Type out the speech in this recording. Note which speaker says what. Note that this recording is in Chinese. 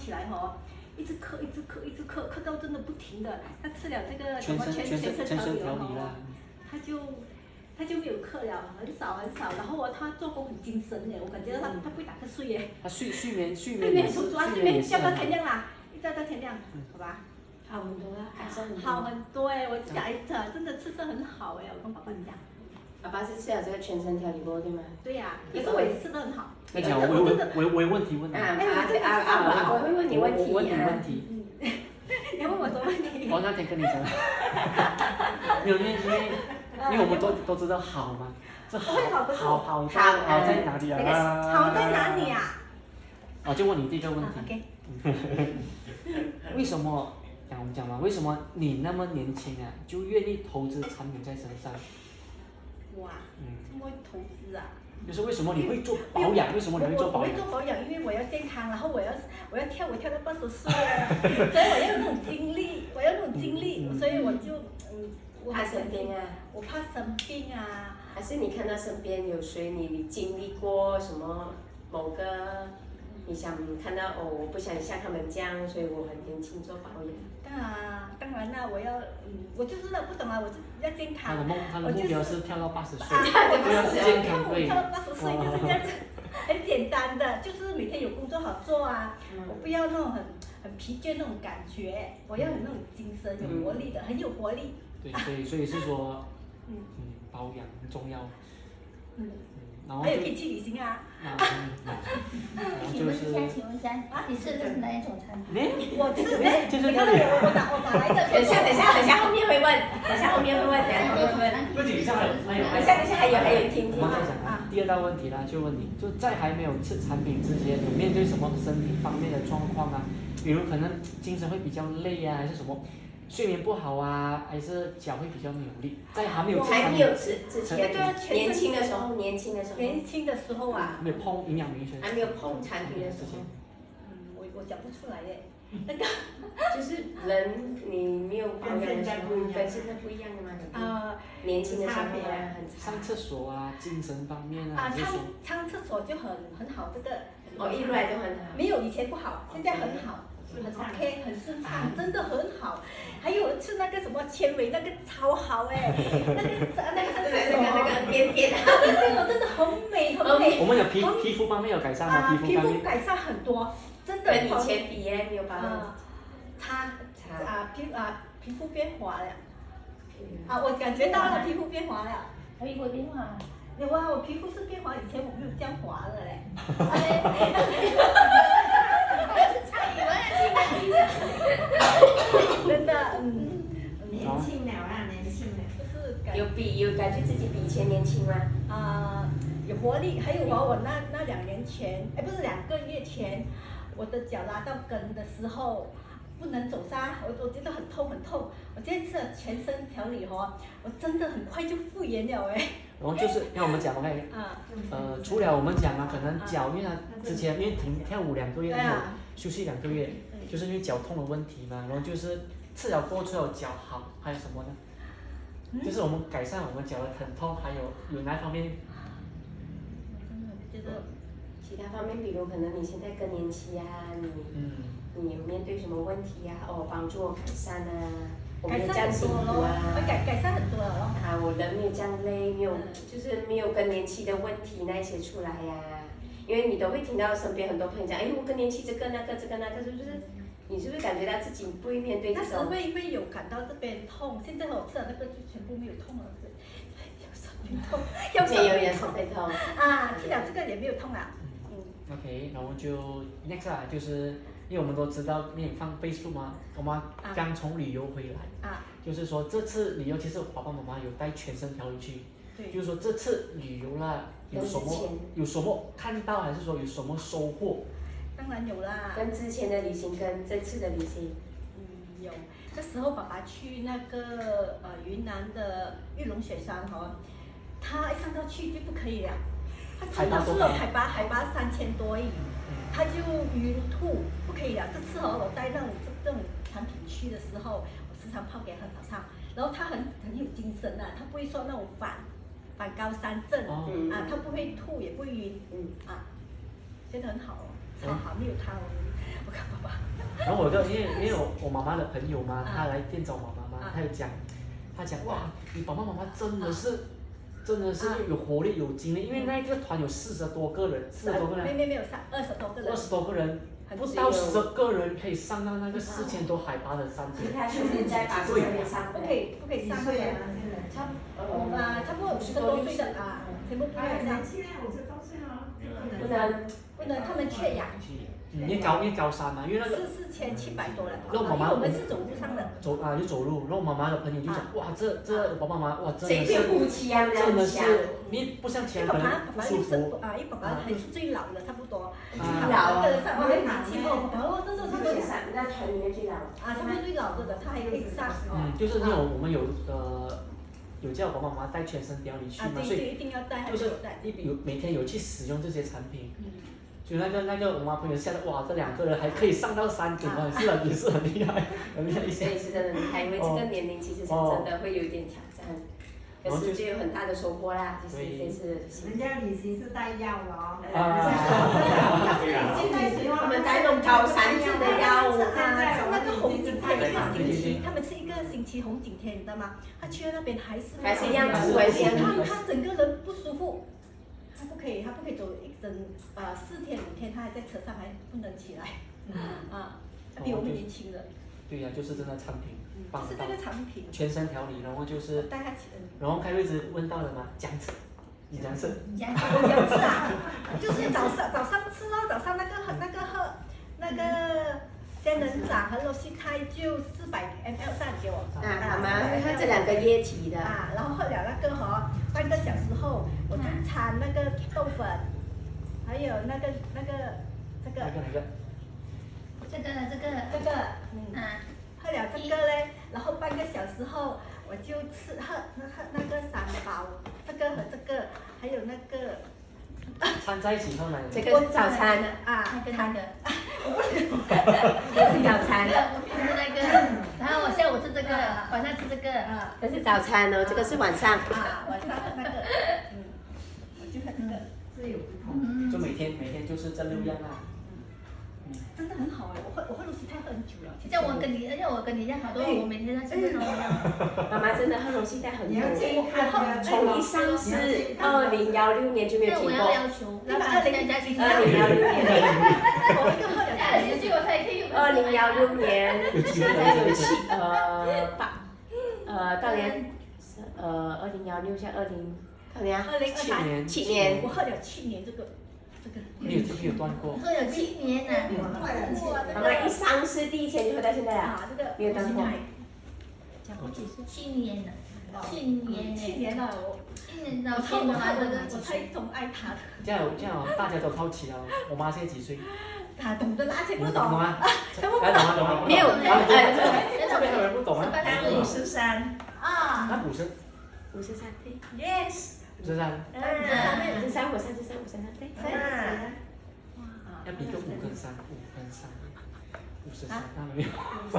Speaker 1: 起来哦，一直咳，一直咳，一直咳，咳到真的不停的。他吃了这个什么全身调理哦，他就没有咳了，很少。然后他做工很精神耶，我感觉他不会打瞌睡耶。
Speaker 2: 他睡眠
Speaker 1: 笑到天亮啦，一直到天亮，好吧？
Speaker 3: 好很多啊，改善很多。
Speaker 1: 好很多哎，我讲真的吃得很好哎，我跟爸爸讲。
Speaker 3: 爸爸是吃了这个全身调理过对吗？
Speaker 1: 对呀，可是我也吃得很好。
Speaker 2: 那讲我有问题问你。
Speaker 3: 我会问你问题。
Speaker 2: 我问你问题。
Speaker 1: 你问我什么问题？
Speaker 2: 我那天跟你讲，没有因为我们都知道好嘛，这好在哪里啊？
Speaker 1: 好在哪里啊？
Speaker 2: 我就问你这个问题。为什么？我们讲嘛，为什么你那么年轻啊，就愿意投资产品在身上？
Speaker 1: 哇，这么投资啊？
Speaker 2: 就是为什么你会做保养？为什么你会做保养？
Speaker 1: 我会做保养，因为我要健康，然后我要跳舞跳到80岁啊，所以我要那种精力，所以我就
Speaker 3: 怕生病啊？
Speaker 1: 我怕生病啊。
Speaker 3: 还是你看到身边有谁你经历过什么某个？你想看到哦，我不想像他们这样，所以我很年轻做保养。
Speaker 1: 当然啦，我就是不懂啊，我就要健康。
Speaker 2: 他的目标是跳到80岁，
Speaker 3: 不
Speaker 2: 要健康对。
Speaker 1: 跳到80岁就是这样子，很简单的，就是每天有工作好做啊。我不要那种很疲倦那种感觉，我要有那种精神，有活力的，很有活力。
Speaker 2: 对，所以是说，保养很重要。
Speaker 1: 还有可以去旅行啊。
Speaker 4: 请问一下，你吃的是哪一种产品？
Speaker 1: 我吃的，你看我哪来的？
Speaker 3: 等下后面会问，等下后面会问。
Speaker 2: 不仅还有，
Speaker 3: 等下还有听。
Speaker 2: 我们再讲第二道问题啦，就问你，就在还没有吃产品之前，有面对什么身体方面的状况啊？比如可能精神会比较累啊，还是什么？睡眠不好啊，还是脚会比较扭力？在还没有
Speaker 3: 吃之前，年轻的时候啊，
Speaker 2: 没有碰营养明确，
Speaker 3: 还没有碰产品的时候，
Speaker 1: 我讲不出来耶。
Speaker 3: 那个就是人你没有保养的时候，跟现在不一样的嘛。年轻的时候很差。
Speaker 2: 上厕所啊，精神方面啊。
Speaker 1: 上厕所就很好，这个。
Speaker 3: 一路来都很好。
Speaker 1: 没有以前不好，现在很好。很 OK， 很顺畅，真的很好。还有吃那个什么纤维，那个超好哎，那个扁扁的，那个真的很美。
Speaker 2: 我们有皮肤方面有改善吗？
Speaker 1: 皮肤改善很多，真的。
Speaker 3: 跟以前比耶，没有办法。
Speaker 1: 皮肤变滑了。我感觉到了皮肤变滑了。
Speaker 4: 皮肤变滑。
Speaker 1: 哇，我皮肤是变滑，以前我没有这样滑的嘞。真的，
Speaker 4: 年轻了啊，
Speaker 3: 有感觉自己比以前年轻吗？
Speaker 1: 有活力，还有我那2年前，不是2个月前，我的脚拉到根的时候，不能走噻，我觉得很痛。我今天吃了全身调理我真的很快就复原了哎。
Speaker 2: 然后就是让我们讲 OK，除了我们讲可能脚因为之前因为停跳舞2个月，休息2个月，就是因为脚痛的问题嘛，然后就是吃了过后脚好，还有什么呢？就是我们改善我们脚的疼痛，还有哪方面？
Speaker 1: 我觉得
Speaker 3: 其他方面，比如可能你现在更年期啊，你有面对什么问题啊？帮助我改善啊。
Speaker 1: 改善很多咯，改善很多了
Speaker 3: 我人没有这样累，就是没有更年期的问题那些出来呀。因为你都会听到身边很多朋友讲，我更年期这个那个，是不是？你是不是感觉到自己不会面对这种？
Speaker 1: 那时会有感到这边痛，现在我吃了那个就全部没有痛了，有手背痛，吃了这个也没有痛了。
Speaker 2: OK， 然后就 next 就是因为我们都知道你放 Facebook 嘛，我们刚从旅游回来，就是说这次旅游其实爸爸妈妈有带全身调理去，就是说这次旅游啦有什么看到，还是说有什么收获？
Speaker 1: 当然有啦，
Speaker 3: 跟之前的旅行跟这次的旅行，
Speaker 1: 有。那时候爸爸去那个云南的玉龙雪山他一上到去就不可以了，他真的是海拔3000多米。他就晕吐，不可以了。这次我带这种产品去的时候，我时常泡给他早上，然后他很有精神他不会说那种反高山症他不会吐也不会晕觉得很好超好，没有他我看爸爸。
Speaker 2: 然后因为我妈妈的朋友嘛，她来店找我妈妈，她讲哇，你爸爸妈妈真的是有活力有精力，因为那个团有40多个人，
Speaker 1: 没有20多个人
Speaker 2: ，20多个人，不到10个人可以上到那个4000多海拔的山顶。
Speaker 3: 他现在把这边上
Speaker 1: 不可以上去。差不多50多岁的啊，全部不能上。不能，他们缺氧。
Speaker 2: 因为高山嘛，因为那个
Speaker 1: 4700多了。
Speaker 2: 然后妈妈
Speaker 1: 我们是走路上的。
Speaker 2: 就走路，然后妈妈的朋友就讲哇，这爸爸妈妈哇真的是，
Speaker 3: 真的是，
Speaker 2: 你不像其他人不舒服。
Speaker 1: 因为爸爸还是最老的，差不多。
Speaker 3: 老的，
Speaker 1: 爸爸年轻哦，然后这是他们
Speaker 3: 那团里面最老。
Speaker 1: 他们最老的，他还可以上。
Speaker 2: 就是我们有叫爸爸妈妈带全身调理去嘛，所以
Speaker 1: 一定要带，
Speaker 2: 就是每天有去使用这些产品。就那个我妈朋友吓得哇，这2个人还可以上到山顶啊，也是很厉害，很厉害一些。
Speaker 3: 所以是真的厉害，因为这个年龄其实是真的会有一点挑战，可是就有很大的收获啦，就是这次。
Speaker 5: 人家旅行是带药的哦。
Speaker 3: 我们带那种高山治的药物，
Speaker 1: 那个红景天他们是一个星期红景天，你知道吗？他去了那边还是
Speaker 3: 一样苦，还是一样苦。
Speaker 1: 他整个人不舒服。他不可以走4天5天，他还在车上，还不能起来。他比我们年轻的。
Speaker 2: 对呀，就是真的产品，
Speaker 1: 是这个产品。
Speaker 2: 全身调理，然后就是
Speaker 1: 带他起。
Speaker 2: 然后开会子问到了吗？姜子，你姜子？
Speaker 1: 我姜子啊，就是早上吃咯，早上那个仙人掌和罗西泰就400ml 上给我。
Speaker 3: 妈妈喝这2个液体的。
Speaker 1: 然后喝了那个半个小时后，我就掺那个豆粉，还有这个。喝了这个嘞，然后半个小时后我就喝那个3包，这个和这个，还有那个。
Speaker 2: 掺在一起后呢？
Speaker 3: 这个是早餐
Speaker 4: 那个。
Speaker 3: 这是早餐。
Speaker 4: 我是那个，然后我下午吃这个，晚上吃这个。
Speaker 3: 这是早餐哦，这个是晚上。
Speaker 1: 晚上喝那个。我就喝这个。
Speaker 5: 是有不同。
Speaker 2: 就每天就是这6样啊。
Speaker 1: 真的很好哎，我喝罗西泰喝很久了。
Speaker 4: 像我跟你一样，好多我每天都吃这种。
Speaker 3: 妈妈真的喝罗西泰很久，
Speaker 5: 从
Speaker 3: 一上市2016年就没有停过。
Speaker 4: 我要求，
Speaker 3: 那个
Speaker 4: 2016
Speaker 3: 年。
Speaker 1: 我一个喝了
Speaker 4: 2016我才可以。
Speaker 3: 2016年，现在有到年2016像2007年，
Speaker 1: 我喝了7年这个。
Speaker 2: 没有断过。
Speaker 4: 喝了7年了。
Speaker 3: 妈妈一上市第1天就喝到现在了，没有断过。
Speaker 4: 7年了，7年了，
Speaker 1: 我太宠爱他了。
Speaker 2: 这样大家都好奇啊，我妈现在几岁？
Speaker 1: 他懂得那些不懂。
Speaker 2: 懂吗？
Speaker 3: 没有。
Speaker 2: 这边有人不懂啊。
Speaker 5: 他53。
Speaker 2: 他53
Speaker 3: 对。
Speaker 1: Yes。
Speaker 2: 53。
Speaker 3: 53我33对。
Speaker 2: 要比个5跟3，5跟3，53，那没有。
Speaker 1: 53。